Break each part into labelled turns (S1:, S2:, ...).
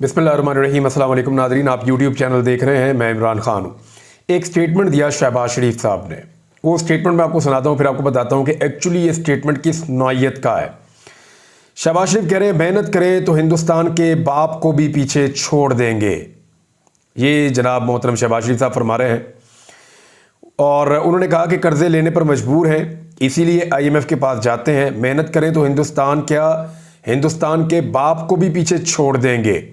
S1: बिस्मिल्लाहिर्रहमानिर्रहीम। अस्सलाम वालेकुम नाज़रीन, आप यूट्यूब चैनल देख रहे हैं। मैं इमरान खान हूँ। एक स्टेटमेंट दिया शहबाज शरीफ साहब ने, वो स्टेटमेंट मैं आपको सुनाता हूँ, फिर आपको बताता हूँ कि एक्चुअली ये स्टेटमेंट किस नौइयत का है। शहबाज शरीफ कह रहे हैं मेहनत करें तो हिंदुस्तान के बाप को भी पीछे छोड़ देंगे। ये जनाब मोहतरम शहबाज शरीफ साहब फरमा रहे हैं और उन्होंने कहा कि कर्जे लेने पर मजबूर हैं, इसीलिए IMF के पास जाते हैं। मेहनत करें तो हिंदुस्तान के बाप को भी पीछे छोड़ देंगे।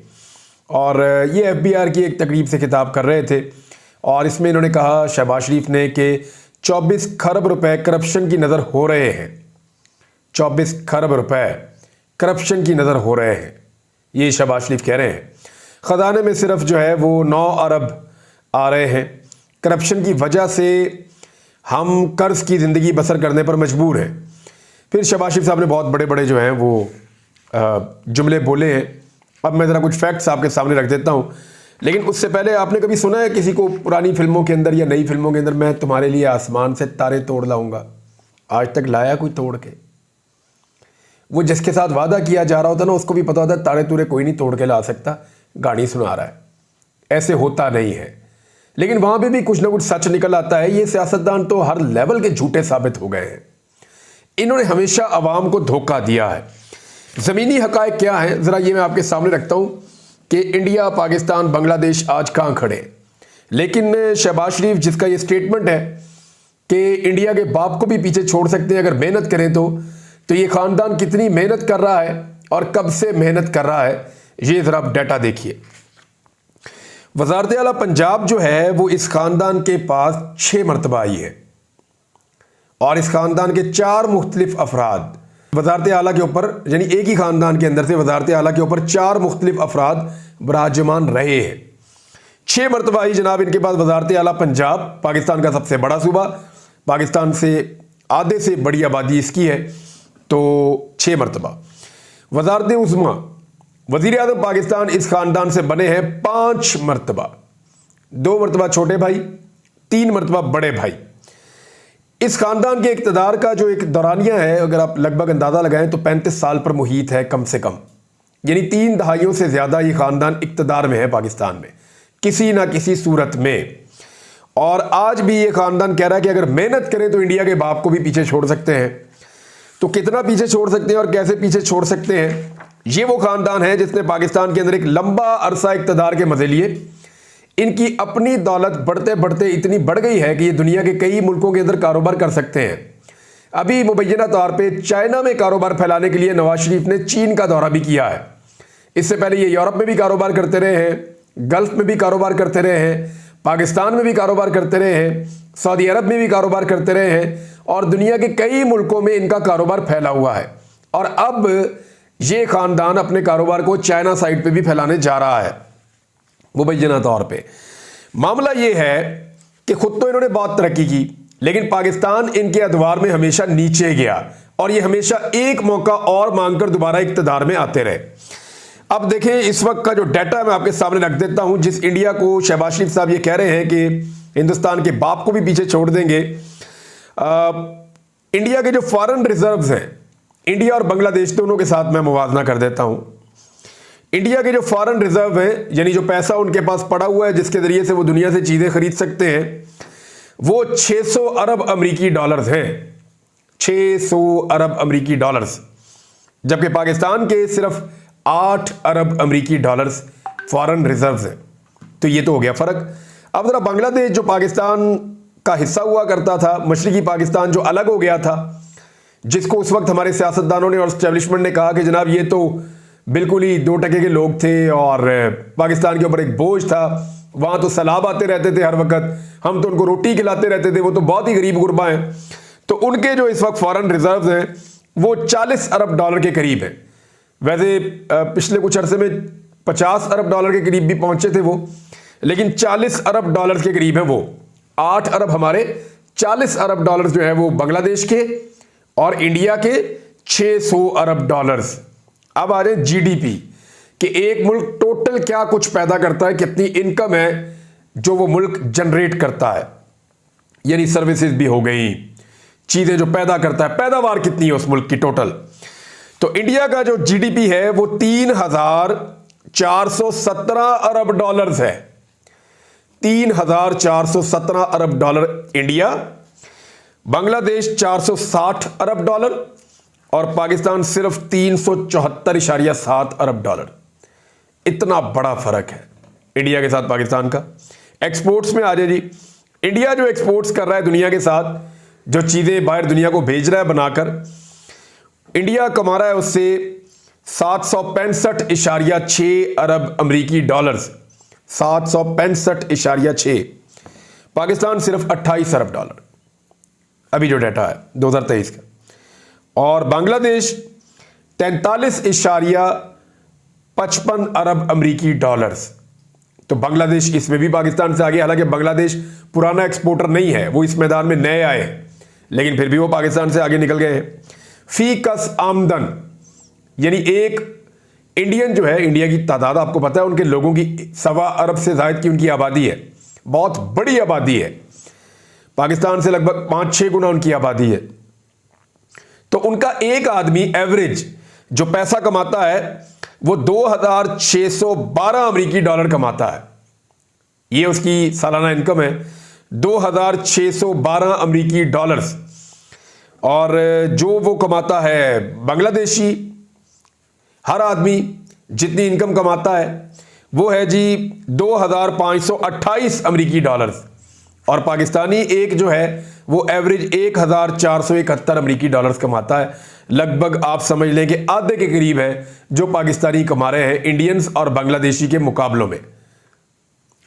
S1: और ये FBR की एक तकरीब से खिताब कर रहे थे और इसमें इन्होंने कहा शहबाज शरीफ ने कि 24 खरब रुपए करप्शन की नज़र हो रहे हैं। 24 खरब रुपए करप्शन की नज़र हो रहे हैं, ये शहबाज शरीफ कह रहे हैं। ख़जाने में सिर्फ जो है वो 9 अरब आ रहे हैं। करप्शन की वजह से हम कर्ज की ज़िंदगी बसर करने पर मजबूर हैं। फिर शहबाज शरीफ साहब ने बहुत बड़े बड़े जो हैं वो जुमले बोले हैं। अब मैं ज़रा कुछ फैक्ट्स आपके सामने रख देता हूँ, लेकिन उससे पहले आपने कभी सुना है किसी को पुरानी फिल्मों के अंदर या नई फिल्मों के अंदर मैं तुम्हारे लिए आसमान से तारे तोड़ लाऊंगा? आज तक लाया कोई तोड़ के? वो जिसके साथ वादा किया जा रहा होता ना, उसको भी पता होता है तारे तूरे कोई नहीं तोड़ के ला सकता, गाड़ी सुना रहा है, ऐसे होता नहीं है। लेकिन वहाँ पे भी कुछ ना कुछ सच निकल आता है। ये सियासतदान तो हर लेवल के झूठे साबित हो गए हैं। इन्होंने हमेशा आवाम को धोखा दिया है। ज़मीनी हकायक क्या है, ज़रा ये मैं आपके सामने रखता हूँ कि इंडिया, पाकिस्तान, बांग्लादेश आज कहाँ खड़े। लेकिन शहबाज शरीफ जिसका ये स्टेटमेंट है कि इंडिया के बाप को भी पीछे छोड़ सकते हैं अगर मेहनत करें तो ये ख़ानदान कितनी मेहनत कर रहा है और कब से मेहनत कर रहा है, ये ज़रा आप डाटा देखिए। वज़ारत आला पंजाब जो है वो इस ख़ानदान के पास 6 मरतबा आई है और इस ख़ानदान के 4 मुख्तलिफ अफराद वज़ारत आला के ऊपर, यानी एक ही ख़ानदान के अंदर से वज़ारत आला के ऊपर 4 मुख्तलिफ अफराद बराजमान रहे हैं। 6 मरतबा आई जनाब इनके पास वज़ारत आला पंजाब, पाकिस्तान का सबसे बड़ा सूबा, पाकिस्तान से आधे से बड़ी आबादी इसकी है, तो 6 मरतबा। वज़ारत उज़्मा, वज़ीर आज़म पाकिस्तान इस ख़ानदान से बने हैं 5 मरतबा। 2 मरतबा छोटे भाई, 3 मरतबा बड़े भाई। इस ख़ानदान के इक़्तिदार का जो एक दौरानिया है, अगर आप लगभग अंदाज़ा लगाएं तो 35 साल पर मुहीत है कम से कम, यानी 3 दहाइयों से ज़्यादा ये ख़ानदान इक़्तिदार में है पाकिस्तान में किसी ना किसी सूरत में। और आज भी ये ख़ानदान कह रहा है कि अगर मेहनत करें तो इंडिया के बाप को भी पीछे छोड़ सकते हैं। तो कितना पीछे छोड़ सकते हैं और कैसे पीछे छोड़ सकते हैं? ये वो ख़ानदान है जिसने पाकिस्तान के अंदर एक लंबा अरसा इक़्तिदार के मज़े लिए। इनकी अपनी दौलत बढ़ते बढ़ते इतनी बढ़ गई है कि ये दुनिया के कई मुल्कों के अंदर कारोबार कर सकते हैं। अभी मुबैना तौर पे चाइना में कारोबार फैलाने के लिए नवाज शरीफ ने चीन का दौरा भी किया है। इससे पहले ये यूरोप में भी कारोबार करते रहे हैं, गल्फ में भी कारोबार करते रहे हैं, पाकिस्तान में भी कारोबार करते रहे हैं, सऊदी अरब में भी कारोबार करते रहे हैं और दुनिया के कई मुल्कों में इनका कारोबार फैला हुआ है। और अब ये ख़ानदान अपने कारोबार को चाइना साइड पर भी फैलाने जा रहा है। मुबैना तौर पे मामला ये है कि खुद तो इन्होंने बहुत तरक्की की, लेकिन पाकिस्तान इनके अदवार में हमेशा नीचे गया और ये हमेशा एक मौका और मांगकर दोबारा इक़्तिदार में आते रहे। अब देखें इस वक्त का जो डाटा मैं आपके सामने रख देता हूं, जिस इंडिया को शहबाज शरीफ साहब ये कह रहे हैं कि हिंदुस्तान के बाप को भी पीछे छोड़ देंगे। इंडिया के जो फॉरेन रिजर्व्स हैं, इंडिया और बांग्लादेश दोनों के साथ मैं मुवाजना कर देता हूं। इंडिया के जो फॉरेन रिजर्व हैं, यानी जो पैसा उनके पास पड़ा हुआ है जिसके ज़रिए से वो दुनिया से चीज़ें खरीद सकते हैं, वो 600 अरब अमरीकी डॉलर्स हैं। 600 अरब अमरीकी डॉलर्स, जबकि पाकिस्तान के सिर्फ 8 अरब अमरीकी डॉलर्स फॉरेन रिजर्व्स हैं। तो ये तो हो गया फ़र्क। अब ज़रा बांग्लादेश जो पाकिस्तान का हिस्सा हुआ करता था, मशरक़ी पाकिस्तान जो अलग हो गया था, जिसको उस वक्त हमारे सियासतदानों ने और एस्टेब्लिशमेंट ने कहा कि जनाब ये तो बिल्कुल ही 2 टके के लोग थे और पाकिस्तान के ऊपर एक बोझ था, वहाँ तो सैलाब आते रहते थे हर वक्त, हम तो उनको रोटी खिलाते रहते थे, वो तो बहुत ही गरीब गुरबा हैं। तो उनके जो इस वक्त फॉरेन रिजर्व्स हैं वो 40 अरब डॉलर के करीब हैं। वैसे पिछले कुछ अरसे में 50 अरब डॉलर के करीब भी पहुँचे थे वो, लेकिन 40 अरब डॉलर के करीब है वो। 8 अरब हमारे, 40 अरब डॉलर जो है वो बांग्लादेश के और इंडिया के 600 अरब डॉलर्स। अब आ रहे GDP कि एक मुल्क टोटल क्या कुछ पैदा करता है, कितनी इनकम है जो वो मुल्क जनरेट करता है, यानी सर्विसेज भी हो गई, चीज़ें जो पैदा करता है, पैदावार कितनी है उस मुल्क की टोटल। तो इंडिया का जो GDP है वो 417 अरब डॉलर्स है। 3,417 अरब डॉलर इंडिया, बांग्लादेश 460 अरब डॉलर और पाकिस्तान सिर्फ 374.7 अरब डॉलर। इतना बड़ा फर्क है इंडिया के साथ पाकिस्तान का। एक्सपोर्ट्स में आ जाए जी, इंडिया जो एक्सपोर्ट्स कर रहा है दुनिया के साथ, जो चीज़ें बाहर दुनिया को भेज रहा है बनाकर, इंडिया कमा रहा है उससे 765.6 अरब अमरीकी डॉलर्स, 765.6। पाकिस्तान सिर्फ 28 अरब डॉलर, अभी जो डाटा है 2023 का। और बांग्लादेश 43.55 अरब अमरीकी डॉलर्स। तो बांग्लादेश इसमें भी पाकिस्तान से आगे, हालांकि बांग्लादेश पुराना एक्सपोर्टर नहीं है, वो इस मैदान में नए आए हैं, लेकिन फिर भी वो पाकिस्तान से आगे निकल गए हैं। फी कस आमदन, यानी एक इंडियन जो है, इंडिया की तादाद आपको पता है, उनके लोगों की 1.25 अरब से ज्यादा की उनकी आबादी है, बहुत बड़ी आबादी है। पाकिस्तान से लगभग 5-6 गुना उनकी आबादी है। तो उनका एक आदमी एवरेज जो पैसा कमाता है वो 2,612 अमरीकी डॉलर कमाता है। ये उसकी सालाना इनकम है, 2,612 अमरीकी डॉलर्स। और जो वो कमाता है बांग्लादेशी, हर आदमी जितनी इनकम कमाता है वो है जी 2,528 अमरीकी डॉलर्स। और पाकिस्तानी एक जो है वो एवरेज 1,471 अमरीकी डॉलर्स कमाता है। लगभग आप समझ लें कि आधे के करीब है जो पाकिस्तानी कमा रहे हैं इंडियंस और बांग्लादेशी के मुकाबलों में।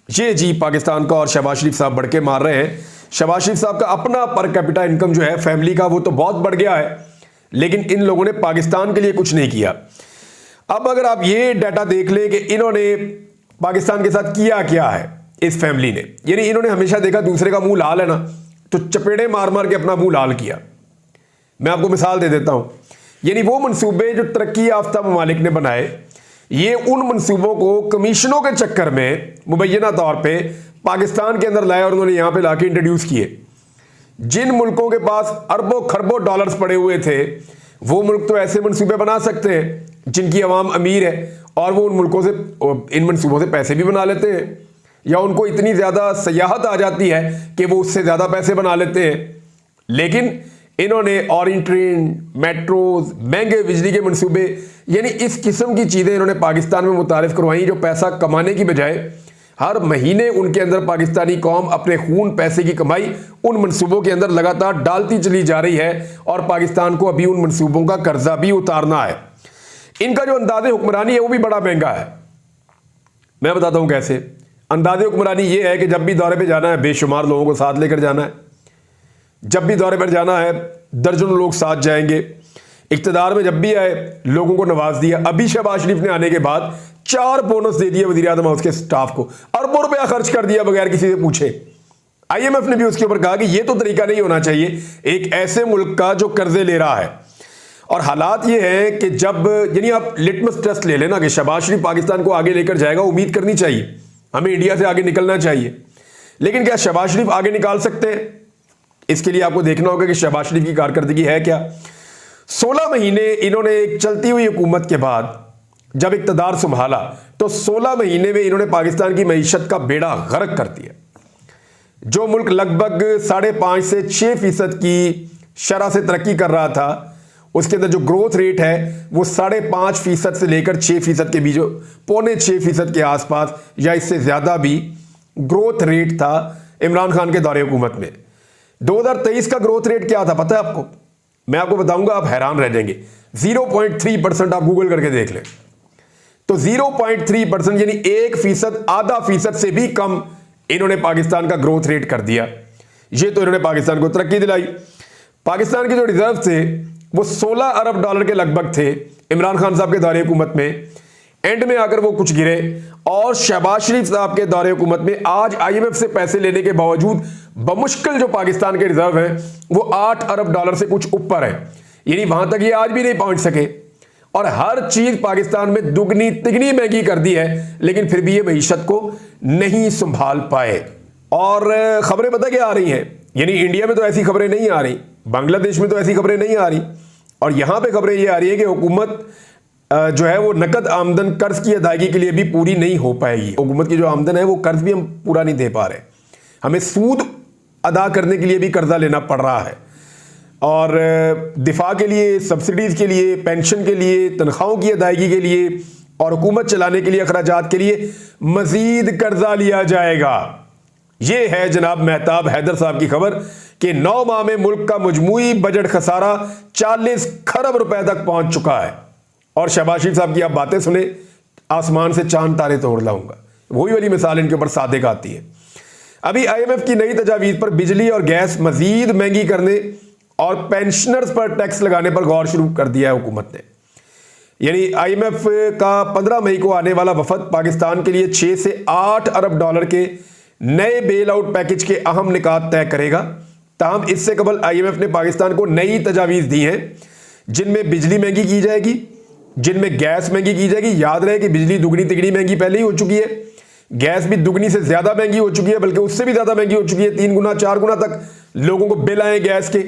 S1: ये जी पाकिस्तान का, और शहबाज शरीफ साहब बढ़ के मार रहे हैं। शहबाज शरीफ साहब का अपना पर कैपिटा इनकम जो है फैमिली का, वो तो बहुत बढ़ गया है, लेकिन इन लोगों ने पाकिस्तान के लिए कुछ नहीं किया। अब अगर आप ये डाटा देख लें कि इन्होंने पाकिस्तान के साथ किया क्या है इस फैमिली ने, यानी इन्होंने हमेशा देखा दूसरे का मुंह लाल है ना, तो चपेड़े मार मार के अपना मुंह लाल किया। मैं आपको मिसाल दे देता हूं, यानी वो मंसूबे जो तरक्की याफ्ता ममालिक ने बनाए, ये उन मंसूबों को कमीशनों के चक्कर में मुबैना तौर पे पाकिस्तान के अंदर लाए और उन्होंने यहां पे लाके इंट्रोड्यूस किए। जिन मुल्कों के पास अरबों खरबों डॉलर्स पड़े हुए थे, वो मुल्क तो ऐसे मंसूबे बना सकते हैं जिनकी अवाम अमीर है, और वो उन मुल्कों से, इन मंसूबों से पैसे भी बना लेते हैं, या उनको इतनी ज्यादा सयाहत आ जाती है कि वो उससे ज्यादा पैसे बना लेते हैं। लेकिन इन्होंने ऑरेंज ट्रेन, मेट्रोज, महंगे बिजली के मंसूबे, यानी इस किस्म की चीजें इन्होंने पाकिस्तान में मुतारिफ करवाई, जो पैसा कमाने की बजाय हर महीने उनके अंदर पाकिस्तानी कौम अपने खून पैसे की कमाई उन मंसूबों के अंदर लगातार डालती चली जा रही है, और पाकिस्तान को अभी उन मंसूबों का कर्जा भी उतारना है। इनका जो अंदाजे हुक्मरानी है वो भी बड़ा महंगा है। मैं बताता हूं कैसे। अंदाजे हुक्मरानी ये है कि जब भी दौरे पे जाना है बेशुमार लोगों को साथ लेकर जाना है, जब भी दौरे पर जाना है दर्जनों लोग साथ जाएंगे। इक्तदार में जब भी आए लोगों को नवाज दिया। अभी शहबाज शरीफ ने आने के बाद 4 बोनस दे दिए वज़ीर आज़म हाउस के स्टाफ को, अरबों रुपया खर्च कर दिया बगैर किसी से पूछे। IMF ने भी उसके ऊपर कहा कि यह तो तरीका नहीं होना चाहिए एक ऐसे मुल्क का जो कर्जे ले रहा है। और हालात ये हैं कि जब, यानी आप लिटमस टेस्ट ले लेना कि शहबाज शरीफ पाकिस्तान को आगे लेकर जाएगा, उम्मीद करनी चाहिए, हमें इंडिया से आगे निकलना चाहिए। लेकिन क्या शहबाज शरीफ आगे निकाल सकते हैं? इसके लिए आपको देखना होगा कि शहबाज शरीफ की कारकर्दगी है क्या। 16 महीने इन्होंने एक चलती हुई हुकूमत के बाद जब इक़्तिदार संभाला, तो 16 महीने में इन्होंने पाकिस्तान की मईशत का बेड़ा गर्क कर दिया। जो मुल्क लगभग 5.5 से 6% की शरह से तरक्की कर रहा था, उसके अंदर जो ग्रोथ रेट है वो 5.5% से लेकर 6% के बीच, 5.25% के आसपास या इससे ज्यादा भी ग्रोथ रेट था इमरान खान के दौरे हुकूमत में। 2023 का ग्रोथ रेट क्या था पता है आपको? मैं आपको बताऊंगा, आप हैरान रह जाएंगे। 0.3% आप गूगल करके देख लें। तो 0.3% यानी 1%, आधा फीसद से भी कम इन्होंने पाकिस्तान का ग्रोथ रेट कर दिया। ये तो इन्होंने पाकिस्तान को तरक्की दिलाई। पाकिस्तान के जो रिजर्व थे वो 16 अरब डॉलर के लगभग थे इमरान खान साहब के दौरे हुकूमत में। एंड में आकर वो कुछ गिरे, और शहबाज शरीफ साहब के दौरे हुकूमत में आज IMF से पैसे लेने के बावजूद बमुश्किल जो पाकिस्तान के रिजर्व हैं वो 8 अरब डॉलर से कुछ ऊपर है, यानी वहां तक ये आज भी नहीं पहुंच सके। और हर चीज पाकिस्तान में दुगनी तिगनी महंगी कर दी है, लेकिन फिर भी ये मईशत को नहीं संभाल पाए। और खबरें पता क्या आ रही हैं, यानी इंडिया में तो ऐसी खबरें नहीं आ रही, बांग्लादेश में तो ऐसी खबरें नहीं आ रही, और यहां पे खबरें ये आ रही है कि हुकूमत जो है वो नकद आमदन कर्ज की अदायगी के लिए भी पूरी नहीं हो पाएगी। हुकूमत की जो आमदन है वो कर्ज भी हम पूरा नहीं दे पा रहे, हमें सूद अदा करने के लिए भी कर्जा लेना पड़ रहा है, और दिफा के लिए, सब्सिडीज़ के लिए, पेंशन के लिए, तनख्वाहों की अदायगी के लिए और हुकूमत चलाने के लिए अखराजात के लिए मजीद कर्जा लिया जाएगा। ये है जनाब मेहताब हैदर साहब की खबर कि 9 माह में मुल्क का मजमूई बजट खसारा 40 खरब रुपए तक पहुंच चुका है। और शहबाज शरीफ साहब की आप बातें सुने, आसमान से चांद तारे तोड़ लाऊंगा, वही वाली मिसाल इनके ऊपर सादिक आती है। अभी IMF की नई तजावीज़ पर बिजली और गैस मजीद महंगी करने और पेंशनर्स पर टैक्स लगाने पर गौर शुरू कर दिया है हुकूमत ने। यानी IMF का 15 मई को आने वाला वफद पाकिस्तान के लिए 6 से 8 अरब डॉलर के नए बेल आउट पैकेज के अहम निकात तय करेगा। ताहम इससे कबल IMF ने पाकिस्तान को नई तजावीज़ दी हैं, जिनमें बिजली महंगी की जाएगी, जिनमें गैस महंगी की जाएगी। याद रहे कि बिजली दुगनी तिगनी महंगी पहले ही हो चुकी है, गैस भी दुगनी से ज्यादा महंगी हो चुकी है, बल्कि उससे भी ज्यादा महंगी हो चुकी है। 3 गुना 4 गुना तक लोगों को बिल आए गैस के,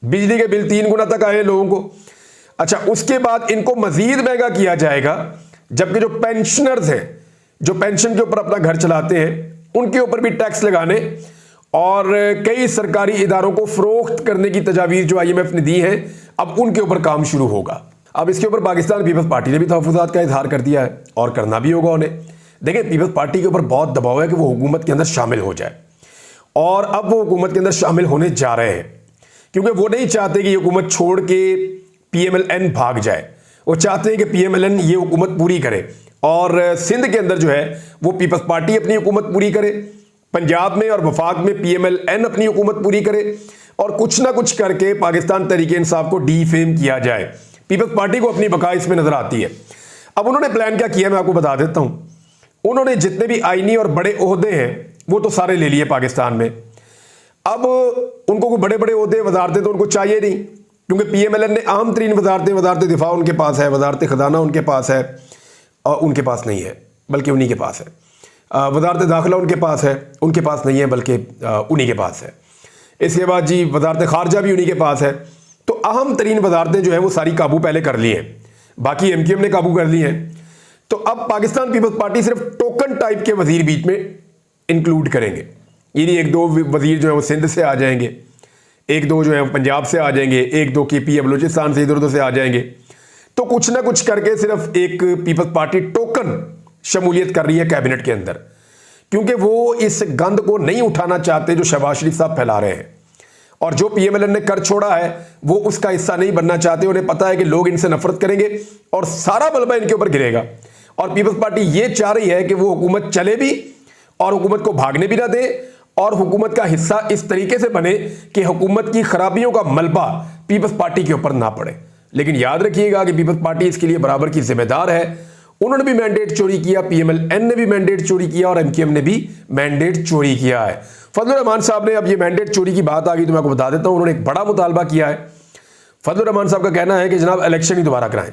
S1: बिजली के बिल 3 गुना तक आए लोगों को। अच्छा, उसके बाद इनको मजीद महंगा किया जाएगा, जबकि जो पेंशनर्स हैं, जो पेंशन के ऊपर अपना घर चलाते हैं, उनके ऊपर भी टैक्स लगाने और कई सरकारी इदारों को फरोख्त करने की तजावीज़ जो IMF ने दी है, अब उनके ऊपर काम शुरू होगा। अब इसके ऊपर पाकिस्तान पीपल्स पार्टी ने भी तहफ़्फ़ुज़ात का इजहार कर दिया है और करना भी होगा उन्हें। देखिए, पीपल्स पार्टी के ऊपर बहुत दबाव है कि वो हुकूमत के अंदर शामिल हो जाए, और अब वो हुकूमत के अंदर शामिल होने जा रहे हैं, क्योंकि वो नहीं चाहते कि हुकूमत छोड़ के PMLN भाग जाए। वो चाहते हैं कि PMLN ये हुकूमत पूरी करे, और सिंध के अंदर जो है वो पीपल्स पार्टी अपनी हुकूमत पूरी करे, पंजाब में और वफाक में PMLN अपनी हुकूमत पूरी करे, और कुछ ना कुछ करके पाकिस्तान तहरीक-ए-इंसाफ को डीफेम किया जाए। पीपल्स पार्टी को अपनी बका इसमें नजर आती है। अब उन्होंने प्लान क्या किया, मैं आपको बता देता हूं। उन्होंने जितने भी आईनी और बड़े ओहदे हैं वो तो सारे ले लिए पाकिस्तान में। अब उनको कोई बड़े बड़े ओहदे, वजारतें तो उनको चाहिए नहीं, क्योंकि PMLN ने आम तरीन वजारतें, वजारत दिफा उनके पास है, वजारत खजाना उनके पास है, और उनके पास नहीं है बल्कि उन्हीं के पास है। वजारत दाखिला उनके पास है, उनके पास नहीं है बल्कि उन्हीं के पास है। इसके बाद जी वजारत खारजा भी उन्हीं के पास है। तो अहम तरीन वजारतें जो है वो सारी काबू पहले कर ली हैं, बाकी MQM ने काबू कर ली हैं। तो अब पाकिस्तान पीपल्स पार्टी सिर्फ टोकन टाइप के वजीर बीच में इंक्लूड करेंगे, यानी 1-2 वजीर जो है वो सिंध से आ जाएंगे, 1-2 जो है पंजाब से आ जाएंगे, 1-2 KP बलूचिस्तान से इधर उधर से आ जाएंगे। तो कुछ ना कुछ करके सिर्फ एक पीपल्स पार्टी टोकन शमूलियत कर रही है कैबिनेट के अंदर, क्योंकि वो इस गंद को नहीं उठाना चाहते जो शहबाज शरीफ साहब फैला रहे हैं, और जो PMLN ने कर छोड़ा है वो उसका हिस्सा नहीं बनना चाहते। उन्हें पता है कि लोग इनसे नफरत करेंगे और सारा मलबा इनके ऊपर गिरेगा, और पीपल्स पार्टी ये चाह रही है कि वो हुकूमत चले भी और हुकूमत को भागने भी ना दे, और हुकूमत का हिस्सा इस तरीके से बने कि हुकूमत की खराबियों का मलबा पीपल्स पार्टी के ऊपर ना पड़े। लेकिन याद रखिएगा कि पीपल्स पार्टी इसके लिए बराबर की जिम्मेदार है। उन्होंने भी मैंडेट चोरी किया, PMLN ने भी मैंडेट चोरी किया, और MQM ने भी मैंडेट चोरी किया है। फजलुर रहमान साहब ने, अब ये मैंडेट चोरी की बात आ गई तो मैं आपको बता देता हूं, उन्होंने एक बड़ा मुतालबा किया है। फजलुर रहमान साहब का कहना है कि जनाब इलेक्शन ही दोबारा कराएं।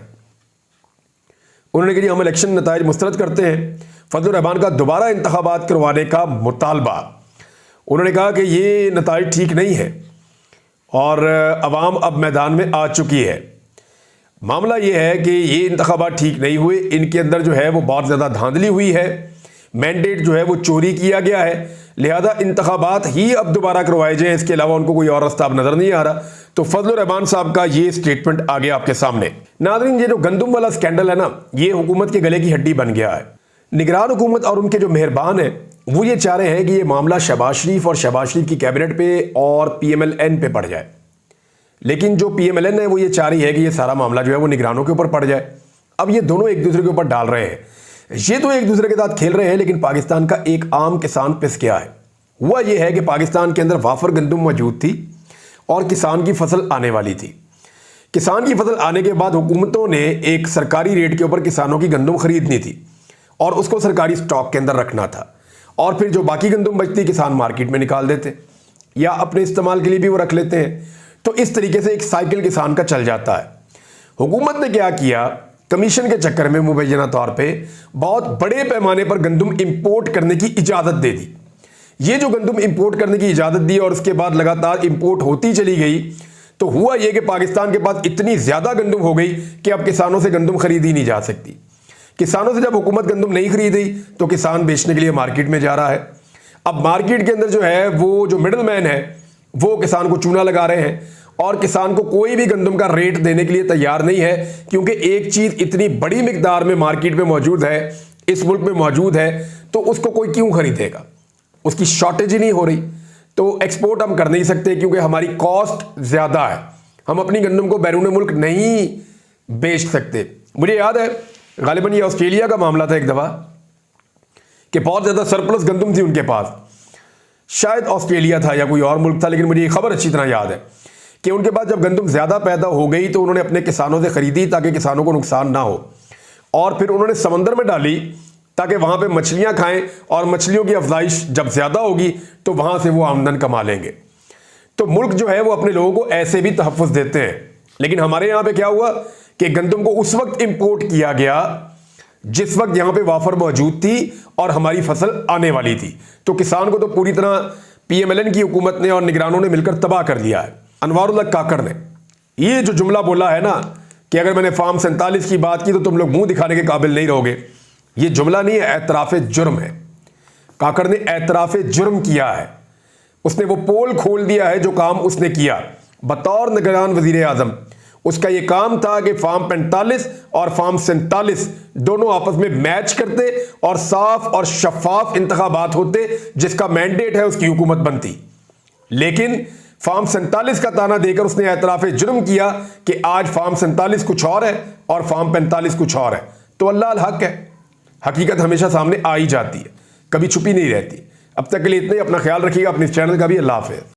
S1: उन्होंने कहा हम इलेक्शन नताइज मुस्तरद करते हैं। फजलुर रहमान का दोबारा इंतखाबात करवाने का मुतालबा, उन्होंने कहा कि ये नताइज ठीक नहीं है और अवाम अब मैदान में आ चुकी है। मामला ये है कि ये इंतखाबात ठीक नहीं हुए, इनके अंदर जो है वो बहुत ज़्यादा धांधली हुई है, मैंडेट जो है वो चोरी किया गया है, लिहाजा इंतखाबात ही अब दोबारा करवाए जाएं, इसके अलावा उनको कोई और रास्ता अब नजर नहीं आ रहा। तो फजलुर रहमान साहब का ये स्टेटमेंट आ गया आपके सामने। नाज़रीन, ये जो गंदुम वाला स्कैंडल है ना, ये हुकूमत के गले की हड्डी बन गया है। निगरान हुकूमत और उनके जो मेहरबान है वो ये चाह रहे हैं कि ये मामला शहबाज शरीफ और शहबाज शरीफ की कैबिनेट पे और PMLN पे पड़ जाए, लेकिन जो PMLN है वो ये चाह रही है कि ये सारा मामला जो है वो निगरानों के ऊपर पड़ जाए। अब ये दोनों एक दूसरे के ऊपर डाल रहे हैं, ये तो एक दूसरे के साथ खेल रहे हैं, लेकिन पाकिस्तान का एक आम किसान पिस गया है। हुआ ये है कि पाकिस्तान के अंदर वाफर गंदुम मौजूद थी और किसान की फसल आने वाली थी। किसान की फसल आने के बाद हुकूमतों ने एक सरकारी रेट के ऊपर किसानों की गंदुम खरीदनी थी और उसको सरकारी स्टॉक के अंदर रखना था, और फिर जो बाकी गंदुम बचती किसान मार्केट में निकाल देते या अपने इस्तेमाल के लिए भी वो रख लेते हैं। तो इस तरीके से एक साइकिल किसान का चल जाता है। हुकूमत ने क्या किया, कमीशन के चक्कर में मुबैना तौर पे बहुत बड़े पैमाने पर गंदुम इंपोर्ट करने की इजाज़त दे दी। ये जो गंदुम इंपोर्ट करने की इजाज़त दी और उसके बाद लगातार इंपोर्ट होती चली गई, तो हुआ यह कि पाकिस्तान के पास इतनी ज्यादा गंदम हो गई कि अब किसानों से गंदम खरीदी नहीं जा सकती। किसानों से जब हुकूमत गंदम नहीं खरीदी तो किसान बेचने के लिए मार्केट में जा रहा है। अब मार्केट के अंदर जो है वो जो मिडल मैन है वो किसान को चूना लगा रहे हैं और किसान को कोई भी गंदम का रेट देने के लिए तैयार नहीं है, क्योंकि एक चीज इतनी बड़ी मिकदार में मार्केट में मौजूद है, इस मुल्क में मौजूद है, तो उसको कोई क्यों खरीदेगा। उसकी शॉर्टेज ही नहीं हो रही, तो एक्सपोर्ट हम कर नहीं सकते क्योंकि हमारी कॉस्ट ज्यादा है। हम अपनी गंदम को बैरून मुल्क नहीं बेच सकते। मुझे याद है गालिबन ये ऑस्ट्रेलिया का मामला था एक दफा कि बहुत ज्यादा सरप्लस गंदम थी उनके पास, शायद ऑस्ट्रेलिया था या कोई और मुल्क था, लेकिन मुझे ये खबर अच्छी तरह याद है कि उनके पास जब गंदम ज्यादा पैदा हो गई तो उन्होंने अपने किसानों से खरीदी ताकि किसानों को नुकसान ना हो, और फिर उन्होंने समंदर में डाली ताकि वहां पे मछलियां खाएं और मछलियों की अफजाइश जब ज्यादा होगी तो वहां से वो आमदन कमा लेंगे। तो मुल्क जो है वो अपने लोगों को ऐसे भी तहफ़्फ़ुज़ देते हैं। लेकिन हमारे यहां पे क्या हुआ कि गंदम को उस वक्त इंपोर्ट किया गया जिस वक्त यहां पे वाफर मौजूद थी और हमारी फसल आने वाली थी। तो किसान को तो पूरी तरह PMLN की हुकूमत ने और निगरानों ने मिलकर तबाह कर दिया है। अनवारुल्लाह काकर ने ये जो जुमला बोला है ना कि अगर मैंने फार्म 47 की बात की तो तुम लोग मुंह दिखाने के काबिल नहीं रहोगे, ये जुमला नहीं है, एतराफ़े जुर्म है। काकर ने एतराफ़े जुर्म किया है, उसने वो पोल खोल दिया है जो काम उसने किया बतौर निगरान वजीर आजम। उसका ये काम था कि फार्म 45 और फार्म 47 दोनों आपस में मैच करते और साफ और शफाफ इंतखाबात होते, जिसका मैंडेट है उसकी हुकूमत बनती। लेकिन फार्म 47 का ताना देकर उसने एतराफ़े जुर्म किया कि आज फार्म 47 कुछ और है और फार्म 45 कुछ और है। तो अल्लाह अल हक है, हकीकत हमेशा सामने आ ही जाती है, कभी छुपी नहीं रहती। अब तक के लिए इतने ही, अपना ख्याल रखिएगा, अपने चैनल का भी। अल्लाह हाफ़िज़।